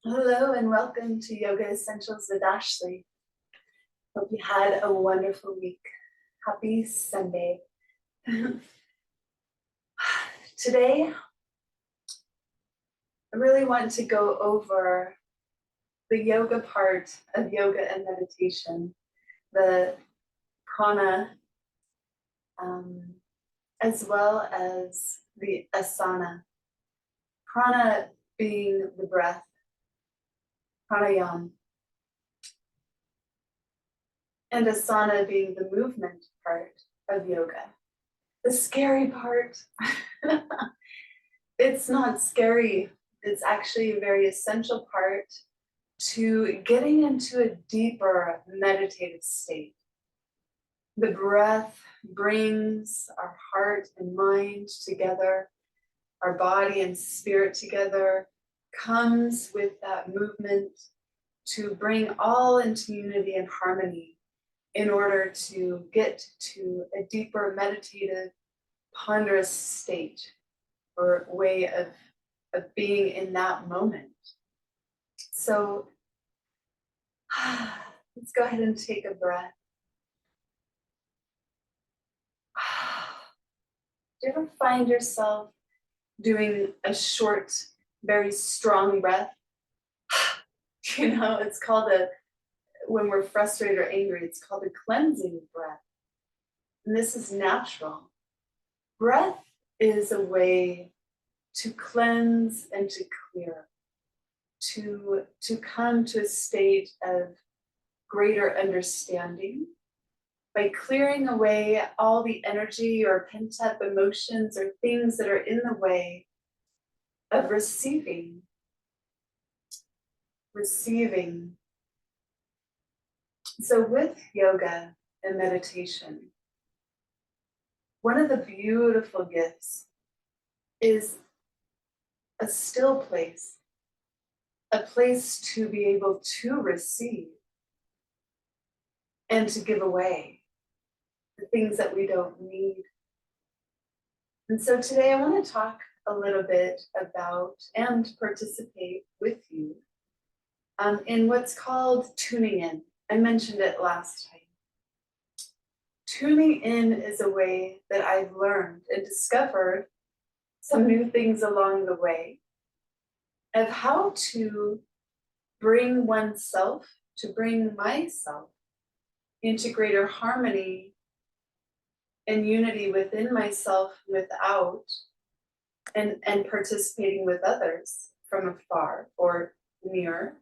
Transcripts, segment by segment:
Hello and welcome to Yoga Essentials with Ashley. Hope you had a wonderful week. Happy Sunday. Today, I really want to go over the yoga part of yoga and meditation, the prana, as well as the asana. Prana being the breath, pranayama, and asana being the movement part of yoga. The scary part. It's not scary. It's actually a very essential part to getting into a deeper meditative state. The breath brings our heart and mind together, our body and spirit together, comes with that movement to bring all into unity and harmony in order to get to a deeper meditative, ponderous state or way of being in that moment. So let's go ahead and take a breath. Do you ever find yourself doing a short, very strong breath? It's called when we're frustrated or angry, it's called a cleansing breath. And this is natural. Breath is a way to cleanse and to clear, to come to a state of greater understanding by clearing away all the energy or pent up emotions or things that are in the way of receiving. So with yoga and meditation, one of the beautiful gifts is a still place, a place to be able to receive and to give away the things that we don't need. And so today I want to talk a little bit about and participate with you in what's called tuning in. I mentioned it last time. Tuning in is a way that I've learned and discovered some new things along the way of how to bring oneself, to bring myself into greater harmony and unity within myself, without, and participating with others from afar or near,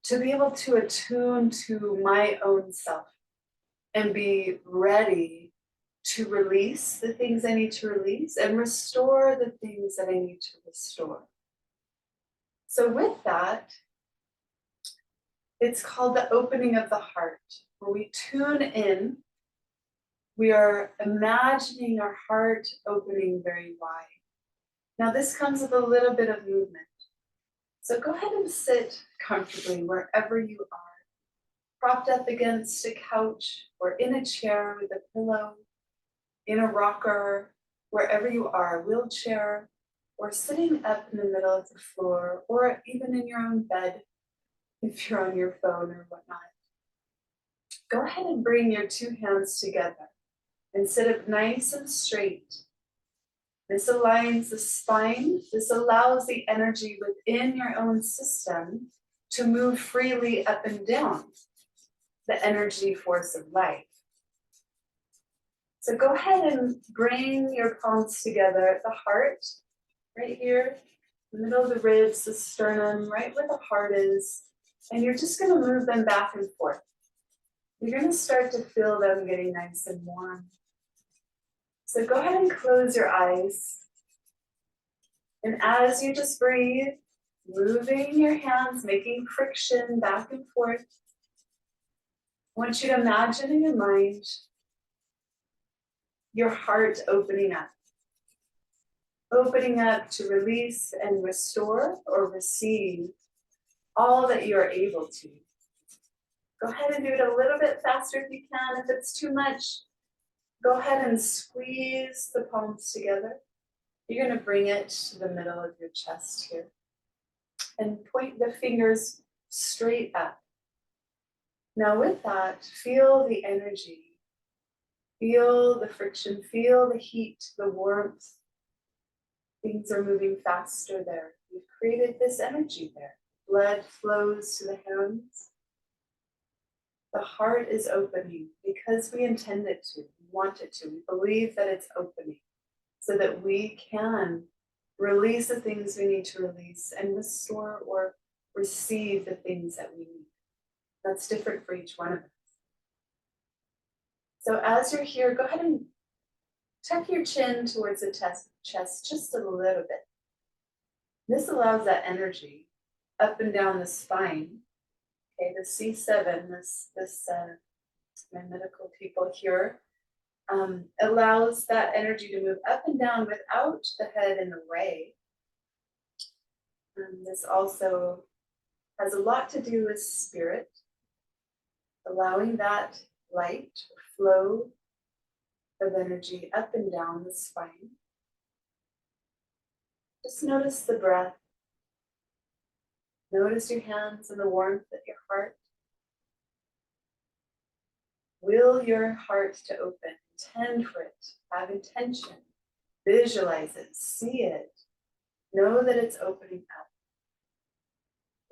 to be able to attune to my own self and be ready to release the things I need to release and restore the things that I need to restore. So with that, it's called the opening of the heart. When we tune in, we are imagining our heart opening very wide. Now this comes with a little bit of movement. So go ahead and sit comfortably wherever you are, propped up against a couch or in a chair with a pillow, in a rocker, wherever you are, wheelchair, or sitting up in the middle of the floor, or even in your own bed, if you're on your phone or whatnot. Go ahead and bring your two hands together and sit up nice and straight. This aligns the spine. This allows the energy within your own system to move freely up and down, the energy force of life. So go ahead and bring your palms together at the heart, right here, in the middle of the ribs, the sternum, right where the heart is. And you're just going to move them back and forth. You're going to start to feel them getting nice and warm. So go ahead and close your eyes. And as you just breathe, moving your hands, making friction back and forth, I want you to imagine in your mind your heart opening up to release and restore or receive all that you are able to. Go ahead and do it a little bit faster if you can. If it's too much, go ahead and squeeze the palms together. You're going to bring it to the middle of your chest here. and point the fingers straight up. Now with that, feel the energy, feel the friction, feel the heat, the warmth. Things are moving faster there. We've created this energy there. Blood flows to the hands. The heart is opening because we intend it to, we want it to. We believe that it's opening so that we can release the things we need to release and restore or receive the things that we need. That's different for each one of us. So as you're here, go ahead and tuck your chin towards the chest just a little bit. This allows that energy up and down the spine. Okay, the C7, my medical people here, allows that energy to move up and down without the head in the way. This also has a lot to do with spirit, allowing that light flow of energy up and down the spine. Just notice the breath. Notice your hands and the warmth at your heart. Will your heart to open, intend for it, have intention, visualize it, see it, know that it's opening up.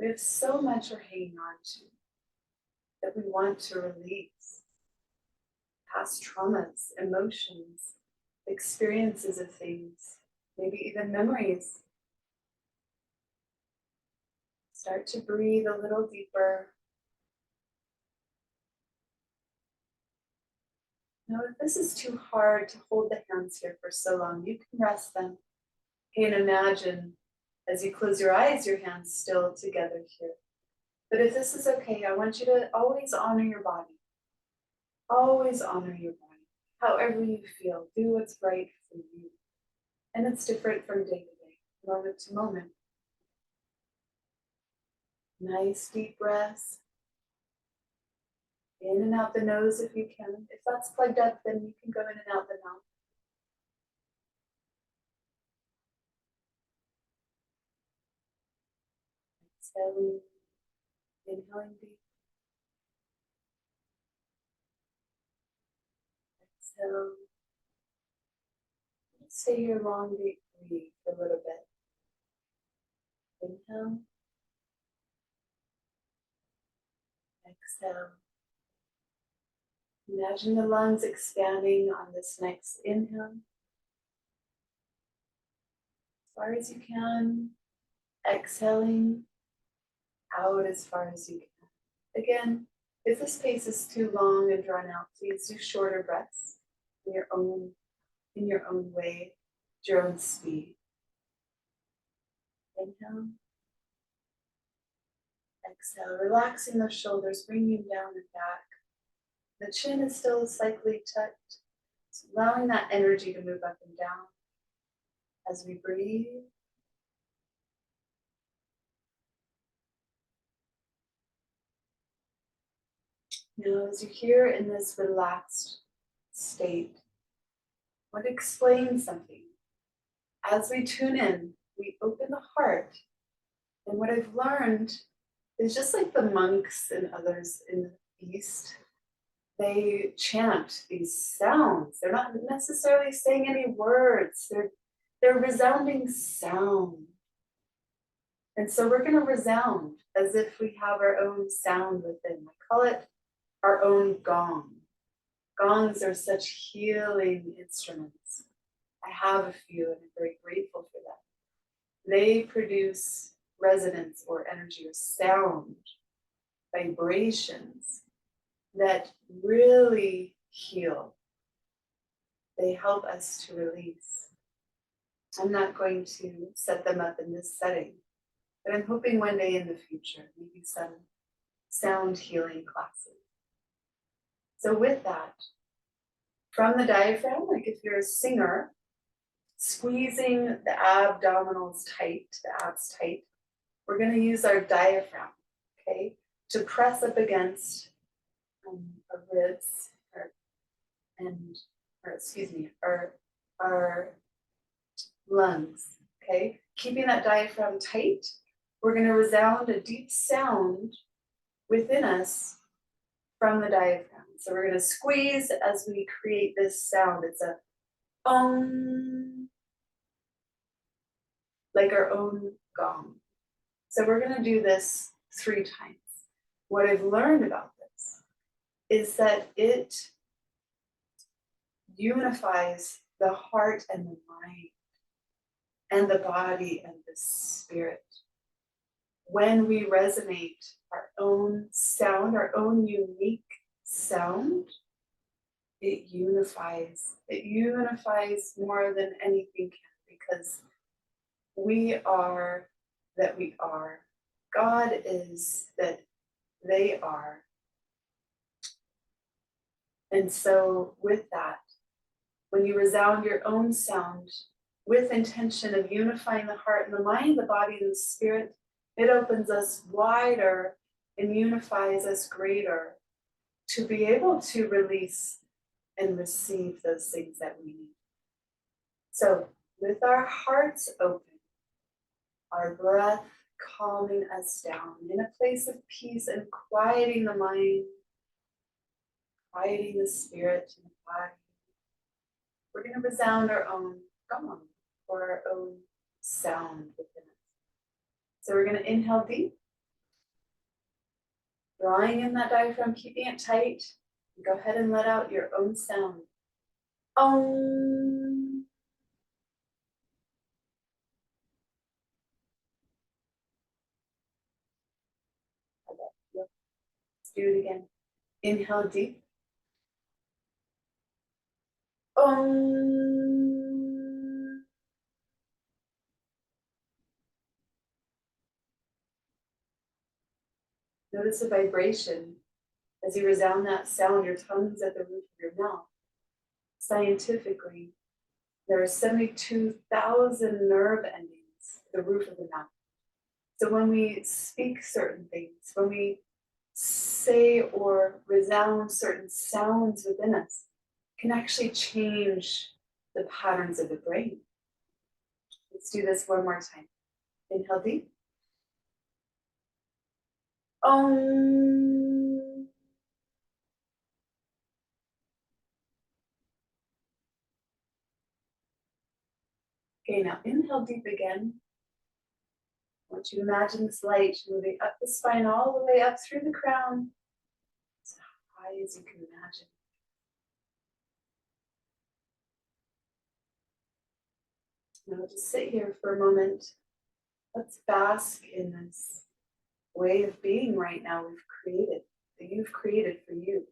We have so much we're hanging on to that we want to release. Past traumas, emotions, experiences of things, maybe even memories. Start to breathe a little deeper. Now, if this is too hard to hold the hands here for so long, you can rest them. Okay, and imagine as you close your eyes, your hands still together here. But if this is okay, I want you to always honor your body. Always honor your body. However you feel, do what's right for you. And it's different from day to day, moment to moment. Nice deep breaths. In and out the nose if you can. If that's plugged up, then you can go in and out the mouth. Exhaling, inhaling deep. Exhale. Stay here long, deep breathe for a little bit. Inhale. Exhale. Imagine the lungs expanding on this next inhale. As far as you can. Exhaling out as far as you can. Again, if this pace is too long and drawn out, please do shorter breaths in your own way, at your own speed. Inhale. Exhale, relaxing those shoulders, bringing them down and back. The chin is still slightly tucked, so allowing that energy to move up and down as we breathe. Now, as you're here in this relaxed state, I want to explain something. As we tune in, we open the heart. And what I've learned is just like the monks and others in the East, they chant these sounds. They're not necessarily saying any words. They're resounding sound. And so we're going to resound as if we have our own sound within. I call it our own gong. Gongs are such healing instruments. I have a few and I'm very grateful for them. They produce resonance or energy or sound, vibrations that really heal. They help us to release. I'm not going to set them up in this setting, but I'm hoping one day in the future, maybe some sound healing classes. So with that, from the diaphragm, like if you're a singer, squeezing the abdominals tight, the abs tight, we're going to use our diaphragm, okay, to press up against our ribs, our lungs, okay? Keeping that diaphragm tight, we're going to resound a deep sound within us from the diaphragm. So we're going to squeeze as we create this sound. It's a like our own gong. So we're going to do this 3 times. What I've learned about this is that it unifies the heart and the mind and the body and the spirit. When we resonate our own sound, our own unique sound, it unifies. It unifies more than anything can, because we are that we are. God is that they are. And so with that, when you resound your own sound with intention of unifying the heart and the mind, the body and the spirit, it opens us wider and unifies us greater to be able to release and receive those things that we need. So with our hearts open, our breath calming us down in a place of peace and quieting the mind, quieting the spirit and the body, we're going to resound our own gong, or our own sound within us. So we're going to inhale deep, drawing in that diaphragm, keeping it tight. Go ahead and let out your own sound. Om. Let's do it again. Inhale deep. Om. Notice the vibration as you resound that sound. Your tongue's at the roof of your mouth. Scientifically, there are 72,000 nerve endings at the roof of the mouth. So when we speak certain things, when we say or resound certain sounds within us, can actually change the patterns of the brain. Let's do this one more time. Inhale deep. Om. Okay, now inhale deep again. I want you to imagine this light moving up the spine all the way up through the crown, as high as you can imagine. Now just sit here for a moment. Let's bask in this way of being right now we've created, that you've created for you.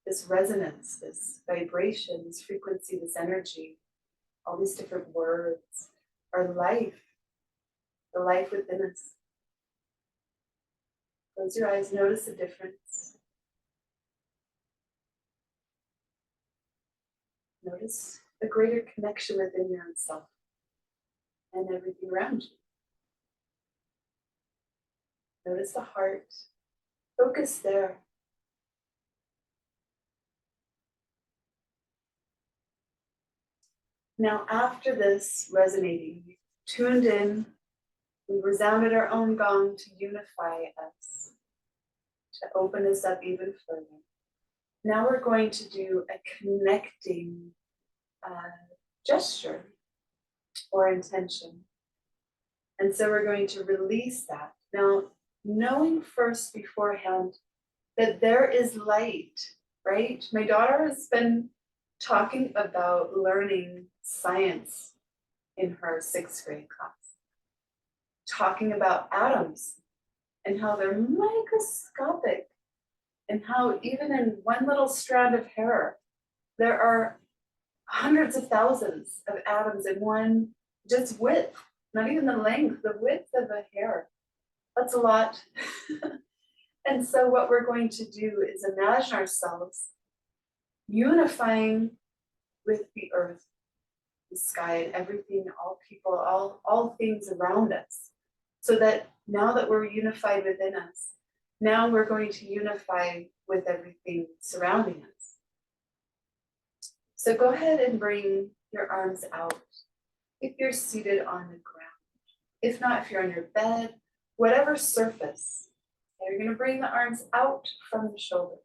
This resonance, this vibration, this frequency, this energy, all these different words, our life, the life within us. Close your eyes, notice the difference. Notice the greater connection within your own self and everything around you. Notice the heart. Focus there. Now, after this resonating, we've tuned in, we resounded our own gong to unify us, to open us up even further. Now we're going to do a connecting gesture or intention. And so we're going to release that. Now, knowing first beforehand that there is light, right? My daughter has been talking about learning science in her 6th grade class, talking about atoms and how they're microscopic, and how even in one little strand of hair, there are hundreds of thousands of atoms in one just width, not even the length, the width of a hair. That's a lot. And so what we're going to do is imagine ourselves unifying with the earth, the sky, and everything, all people, all things around us. So that now that we're unified within us, now we're going to unify with everything surrounding us. So go ahead and bring your arms out if you're seated on the ground. If not, if you're on your bed, whatever surface. Now you're going to bring the arms out from the shoulders.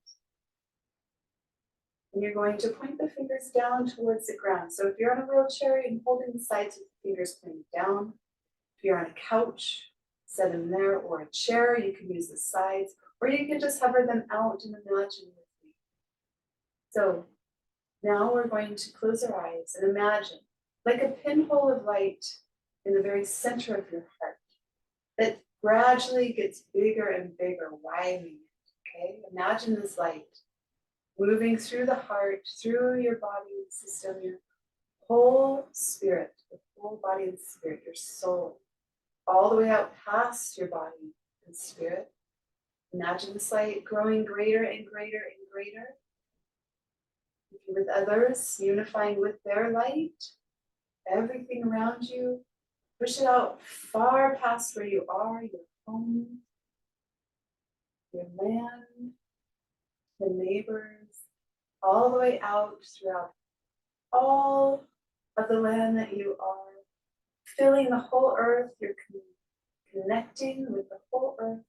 And you're going to point the fingers down towards the ground. So if you're on a wheelchair and holding the sides with the fingers pointing down, if you're on a couch, set them there, or a chair, you can use the sides, or you can just hover them out and imagine with me. So now we're going to close our eyes and imagine like a pinhole of light in the very center of your heart that gradually gets bigger and bigger, widening it, okay? Imagine this light moving through the heart, through your body and system, your whole spirit, the whole body and spirit, your soul, all the way out past your body and spirit. Imagine this light growing greater and greater and greater. If you're with others, unifying with their light, everything around you, push it out far past where you are, your home, your land, the neighbors, all the way out throughout all of the land that you are, filling the whole earth. You're connecting with the whole earth,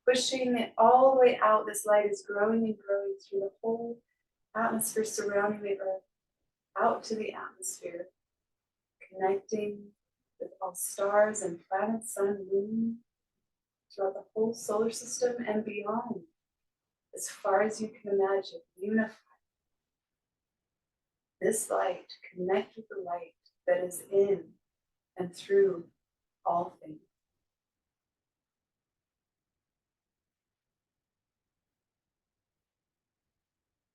pushing it all the way out. This light is growing and growing through the whole atmosphere surrounding the earth, out to the atmosphere, connecting with all stars and planets, sun, moon, throughout the whole solar system and beyond, as far as you can imagine, unify. This light, connect with the light that is in and through all things.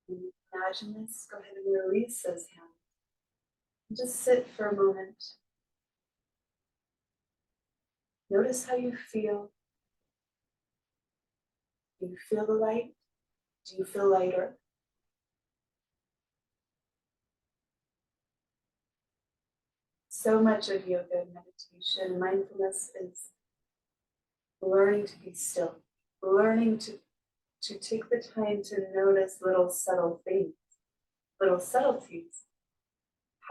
When you imagine this, go ahead and release those hands. And just sit for a moment. Notice how you feel. Do you feel the light? Do you feel lighter? So much of yoga and meditation, mindfulness is learning to be still, learning to take the time to notice little subtle things, little subtleties.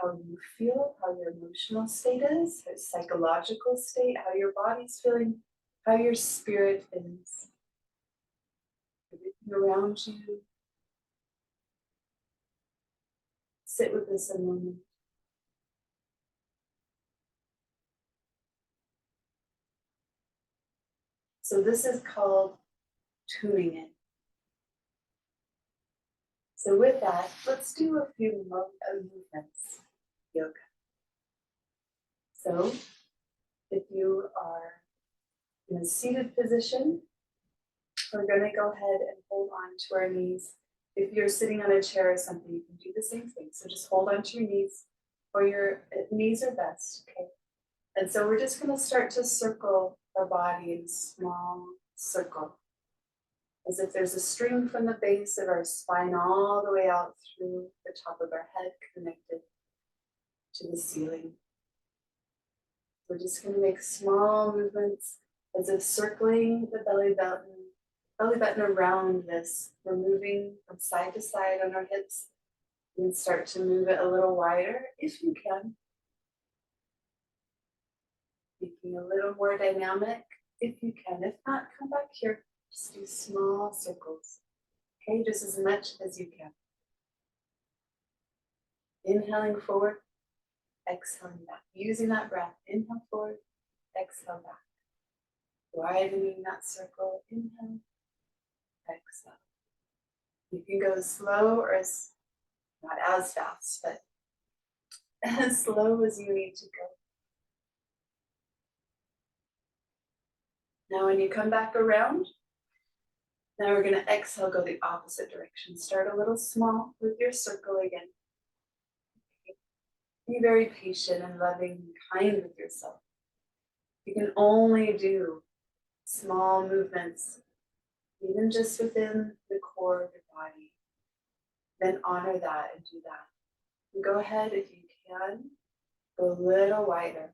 How you feel, how your emotional state is, your psychological state, how your body's feeling, how your spirit is. Everything around you. Sit with this a moment. So this is called tuning in. So with that, let's do a few movements, yoga. So if you are in a seated position, we're going to go ahead and hold on to our knees. If you're sitting on a chair or something, you can do the same thing. So just hold on to your knees, or your knees are best, okay? And so we're just going to start to circle our body in a small circle, as if there's a string from the base of our spine all the way out through the top of our head, connected to the ceiling. We're just going to make small movements as if circling the belly button around this. We're moving from side to side on our hips. You can start to move it a little wider if you can. Making a little more dynamic if you can. If not, come back here. Just do small circles. Okay, just as much as you can. Inhaling forward, exhaling back. Using that breath. Inhale forward, exhale back. Widening that circle. Inhale, exhale. You can go slow or not as fast, but as slow as you need to go. Now when you come back around, now we're going to exhale, go the opposite direction. Start a little small with your circle again. Be very patient and loving and kind with yourself. You can only do small movements, even just within the core of your body. Then honor that and do that. And go ahead, if you can, go a little wider.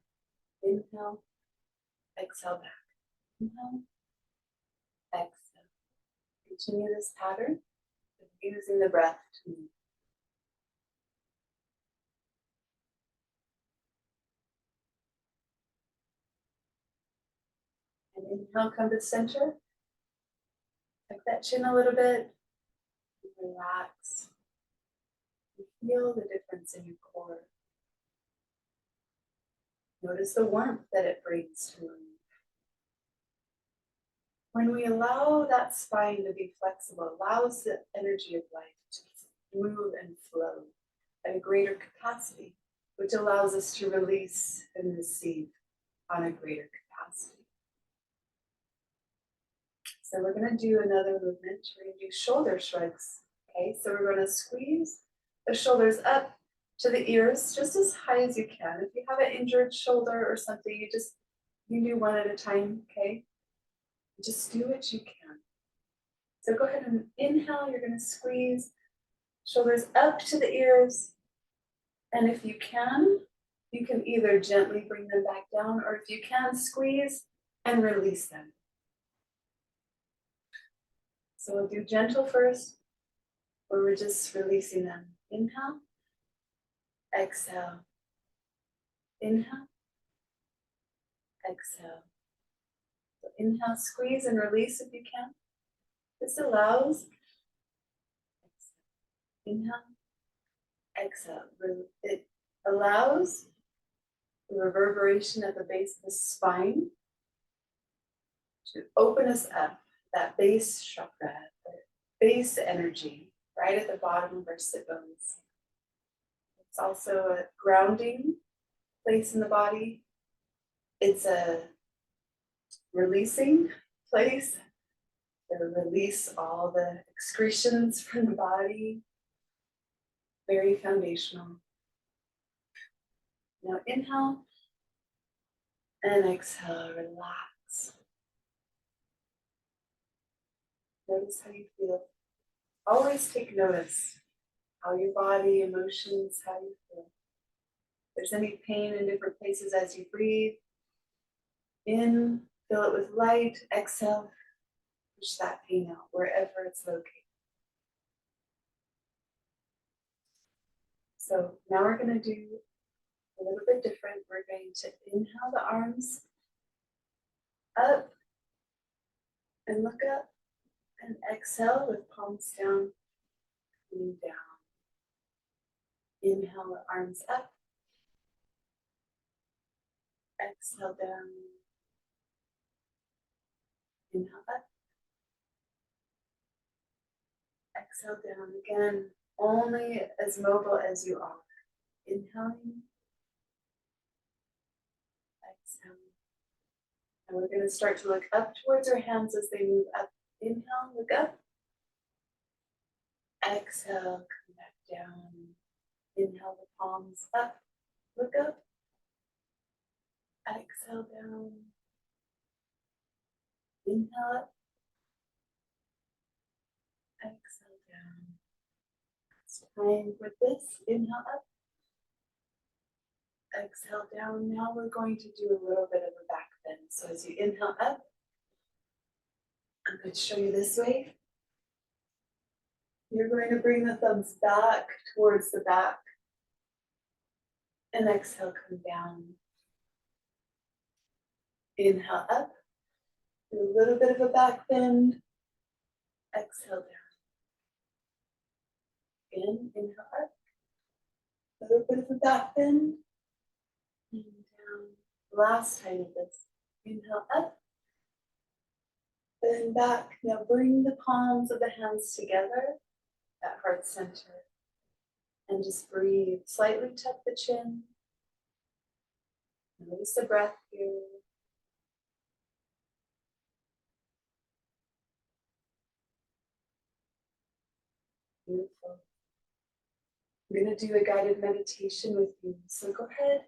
Inhale, exhale back. Inhale, exhale. Continue this pattern of using the breath to move. And Inhale, come to center. Tuck that chin a little bit. Relax. Feel the difference in your core. Notice the warmth that it brings to you. When we allow that spine to be flexible, allows the energy of life to move and flow at a greater capacity, which allows us to release and receive on a greater capacity. So we're going to do another movement. We're going to do shoulder shrugs. Okay, so we're going to squeeze the shoulders up to the ears just as high as you can. If you have an injured shoulder or something, you do one at a time, okay? Just do what you can. So go ahead and inhale, you're going to squeeze shoulders up to the ears. And if you can either gently bring them back down, or if you can, squeeze and release them. So we'll do gentle first, where we're just releasing them. Inhale, exhale, inhale, exhale. So inhale, squeeze and release if you can. This allows, inhale, exhale. It allows the reverberation at the base of the spine to open us up, that base chakra, the base energy, right at the bottom of our sit bones. It's also a grounding place in the body. It's a releasing place to release all the excretions from the body. Very foundational. Now inhale and exhale, relax. Notice how you feel. Always take notice how your body, emotions, how you feel. If there's any pain in different places as you breathe, in, fill it with light, exhale, push that pain out wherever it's located. So now we're going to do a little bit different. We're going to inhale the arms up and look up, and exhale with palms down, coming down. Inhale the arms up, exhale down, inhale up, exhale down again, only as mobile as you are. Inhaling, exhaling. And we're going to start to look up towards our hands as they move up. Inhale, look up. Exhale, come back down. Inhale the palms up, look up. Exhale down. Inhale up. Exhale down. It's time with this. Inhale up. Exhale down. Now we're going to do a little bit of a back bend. So as you inhale up, I'm going to show you this way. You're going to bring the thumbs back towards the back. And exhale, come down. Inhale up. Do a little bit of a back bend. Exhale down. Again, inhale up. A little bit of a back bend. And down. Last time with this. Inhale up. Then back. Now bring the palms of the hands together at heart center. And just breathe. Slightly tuck the chin. Notice the breath here. Beautiful. I'm going to do a guided meditation with you. So go ahead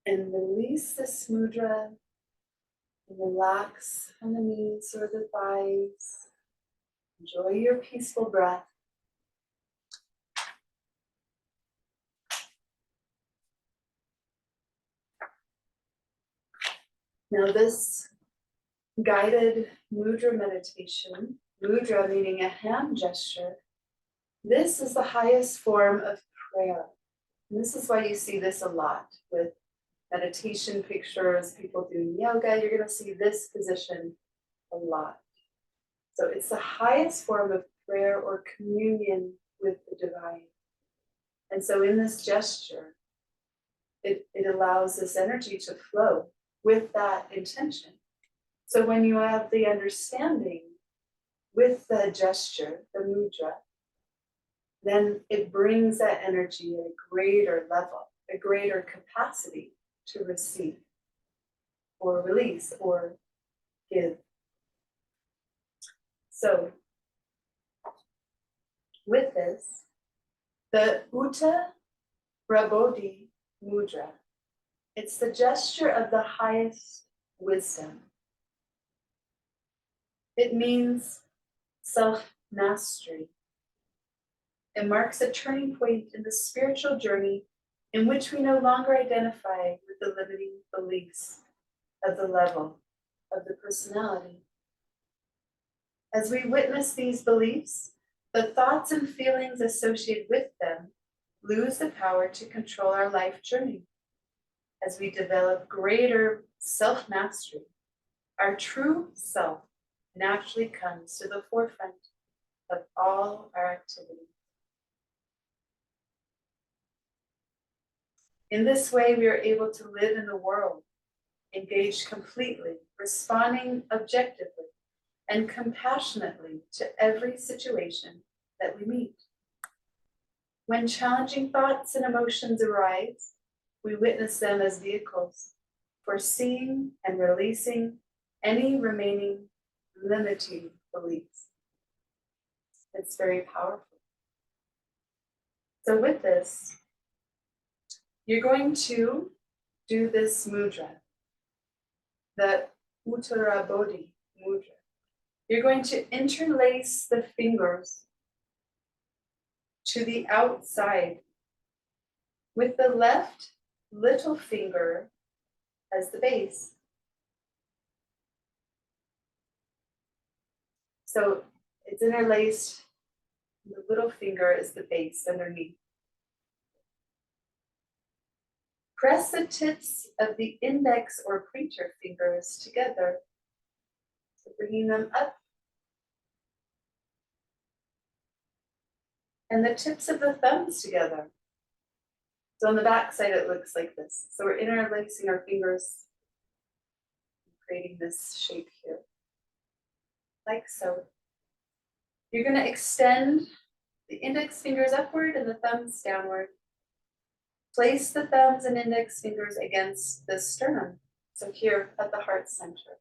and release this mudra and relax on the knees or the thighs. Enjoy your peaceful breath. Now this guided mudra meditation, mudra meaning a hand gesture, this is the highest form of prayer. And this is why you see this a lot with meditation pictures, people doing yoga, you're going to see this position a lot. So it's the highest form of prayer or communion with the divine. And so in this gesture, it allows this energy to flow with that intention. So when you have the understanding with the gesture, the mudra, then it brings that energy at a greater level, a greater capacity to receive or release or give. So with this, the Utara Bodhi Mudra, it's the gesture of the highest wisdom. It means self-mastery. It marks a turning point in the spiritual journey in which we no longer identify with the limiting beliefs of the level of the personality. As we witness these beliefs, the thoughts and feelings associated with them lose the power to control our life journey. As we develop greater self-mastery, our true self naturally comes to the forefront of all our activities. In this way, we are able to live in the world, engaged completely, responding objectively and compassionately to every situation that we meet. When challenging thoughts and emotions arise, we witness them as vehicles for seeing and releasing any remaining limiting beliefs. It's very powerful. So with this, you're going to do this mudra, the Uttara Bodhi mudra. You're going to interlace the fingers to the outside with the left little finger as the base. So it's interlaced, the little finger is the base underneath. Press the tips of the index or pointer fingers together, so bringing them up. And the tips of the thumbs together. So on the back side, it looks like this. So we're interlacing our fingers, creating this shape here, like so. You're going to extend the index fingers upward and the thumbs downward. Place the thumbs and index fingers against the sternum, so here at the heart center.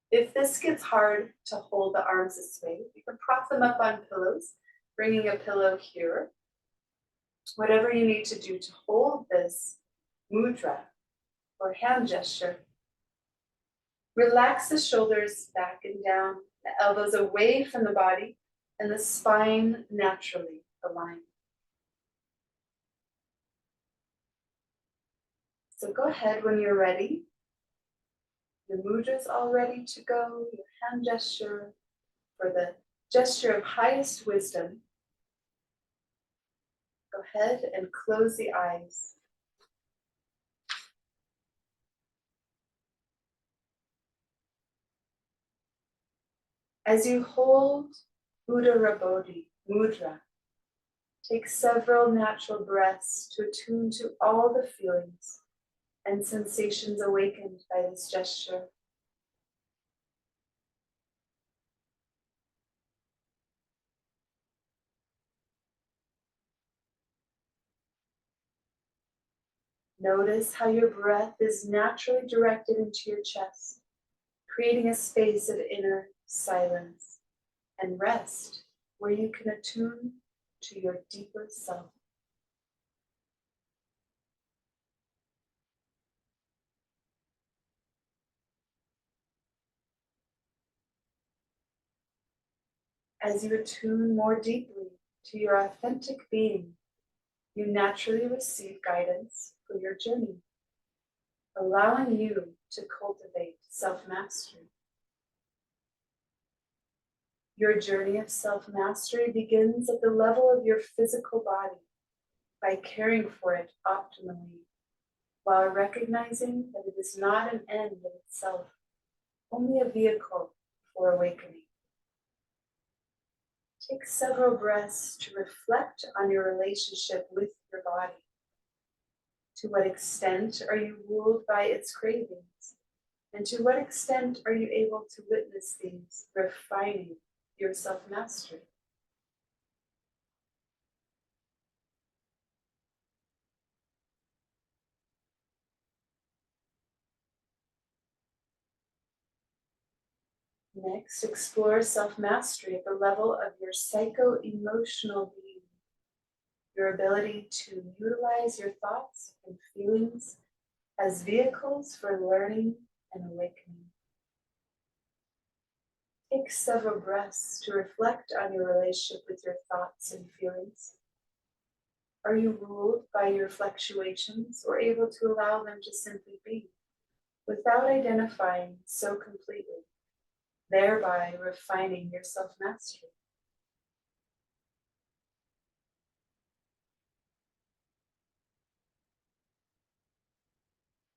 If this gets hard to hold the arms this way, you can prop them up on pillows, bringing a pillow here. Whatever you need to do to hold this mudra or hand gesture. Relax the shoulders back and down, the elbows away from the body, and the spine naturally aligned. So go ahead when you're ready. Your mudra's all ready to go, your hand gesture for the gesture of highest wisdom. Go ahead and close the eyes. As you hold Uttara Bodhi mudra, take several natural breaths to attune to all the feelings and sensations awakened by this gesture. Notice how your breath is naturally directed into your chest, creating a space of inner silence and rest where you can attune to your deeper self. As you attune more deeply to your authentic being, you naturally receive guidance for your journey, allowing you to cultivate self-mastery. Your journey of self-mastery begins at the level of your physical body by caring for it optimally while recognizing that it is not an end in itself, only a vehicle for awakening. Take several breaths to reflect on your relationship with your body. To what extent are you ruled by its cravings? And to what extent are you able to witness these, refining your self-mastery? Next, explore self-mastery at the level of your psycho-emotional being, your ability to utilize your thoughts and feelings as vehicles for learning and awakening. Take several breaths to reflect on your relationship with your thoughts and feelings. Are you ruled by your fluctuations or able to allow them to simply be, without identifying so completely, thereby refining your self-mastery?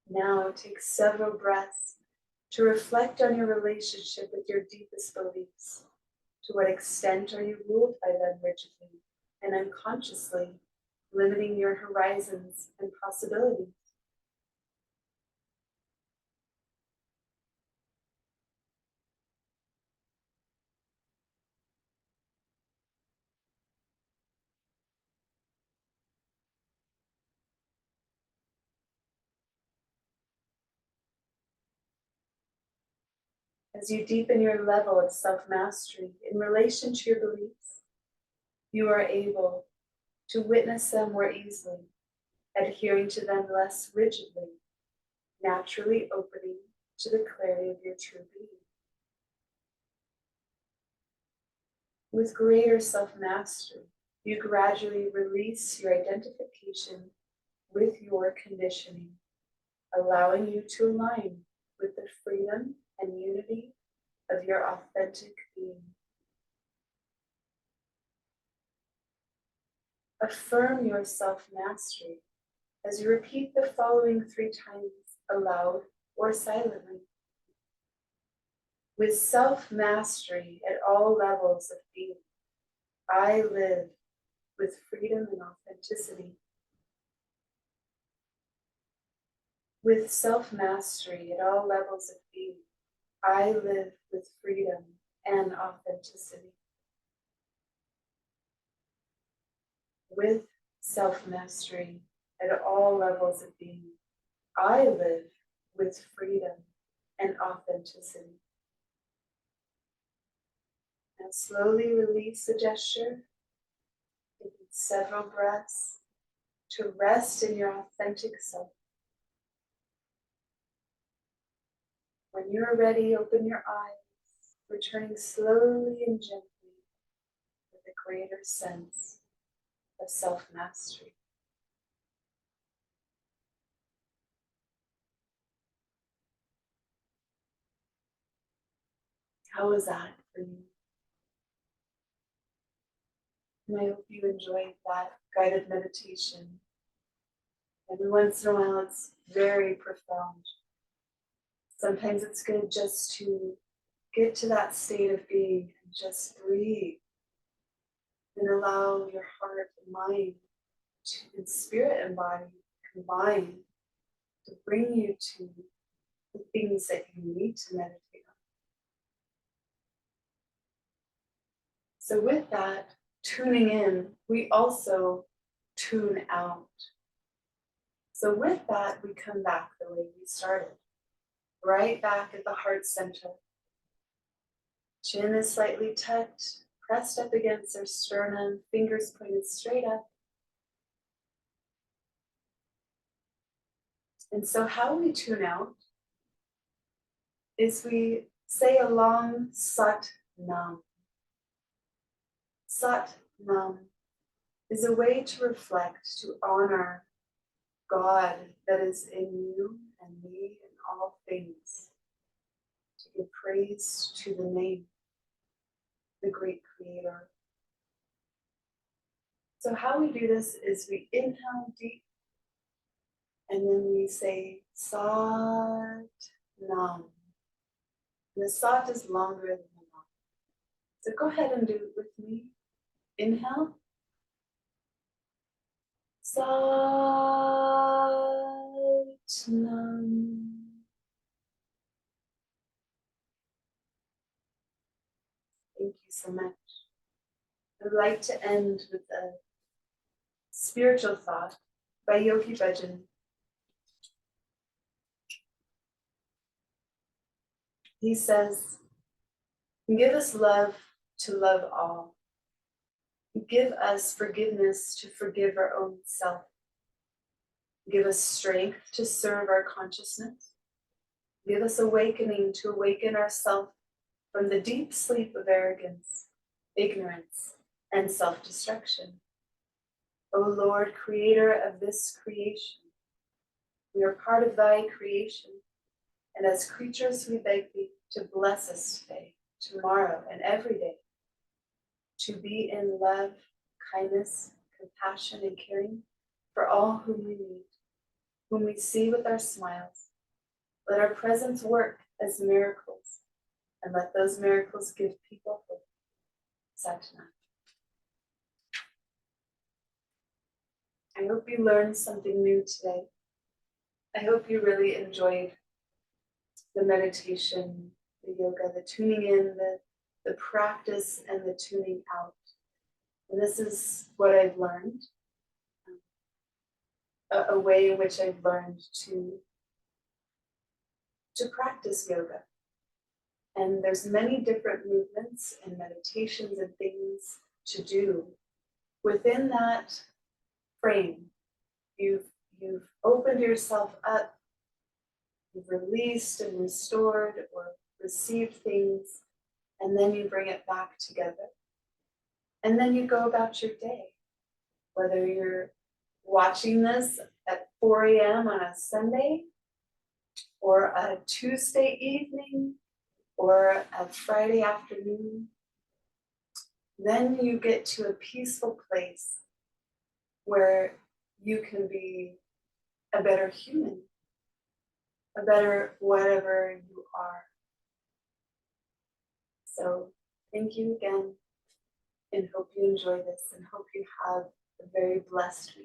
Now take several breaths to reflect on your relationship with your deepest beliefs. To what extent are you ruled by them rigidly and unconsciously, limiting your horizons and possibilities? As you deepen your level of self-mastery in relation to your beliefs, you are able to witness them more easily, adhering to them less rigidly, naturally opening to the clarity of your true being. With greater self-mastery, you gradually release your identification with your conditioning, allowing you to align with the freedom and unity of your authentic being. Affirm your self-mastery as you repeat the following 3 times aloud or silently. With self-mastery at all levels of being, I live with freedom and authenticity. With self-mastery at all levels of being, I live with freedom and authenticity. With self-mastery at all levels of being, I live with freedom and authenticity. Now slowly release the gesture, taking several breaths to rest in your authentic self. When you are ready, open your eyes, returning slowly and gently with a greater sense of self-mastery. How was that for you? And I hope you enjoyed that guided meditation. Every once in a while, it's very profound. Sometimes it's good just to get to that state of being and just breathe and allow your heart and mind and spirit and body combine to bring you to the things that you need to meditate on. So with that, tuning in, we also tune out. So with that, we come back the way we started, right back at the heart center. Chin is slightly tucked, pressed up against our sternum, fingers pointed straight up. And so how we tune out is we say a long Sat Nam. Sat Nam is a way to reflect, to honor God that is in you and me and all things. To give praise to the name, the great creator. So how we do this is we inhale deep And then we say Sat Nam. And the Sat is longer than the Nam. So go ahead and do it with me. Inhale. Sat Nam. Thank you so much. I'd like to end with a spiritual thought by Yogi Bhajan. He says, give us love to love all. Give us forgiveness to forgive our own self. Give us strength to serve our consciousness. Give us awakening to awaken ourselves from the deep sleep of arrogance, ignorance, and self-destruction. O Lord, creator of this creation, we are part of thy creation, and as creatures we beg thee to bless us today, tomorrow, and every day, to be in love, kindness, compassion, and caring for all whom we meet, whom we see with our smiles. Let our presence work as miracles, and let those miracles give people hope. Sat Nam. I hope you learned something new today. I hope you really enjoyed the meditation, the yoga, the tuning in, the practice, and the tuning out. And this is what I've learned, a way in which I've learned to practice yoga. And there's many different movements and meditations and things to do. Within that frame, you've opened yourself up, you've released and restored or received things, and then you bring it back together. And then you go about your day. Whether you're watching this at 4 a.m. on a Sunday, or a Tuesday evening, or a Friday afternoon, then you get to a peaceful place where you can be a better human, a better whatever you are. So thank you again, and hope you enjoy this, and hope you have a very blessed week.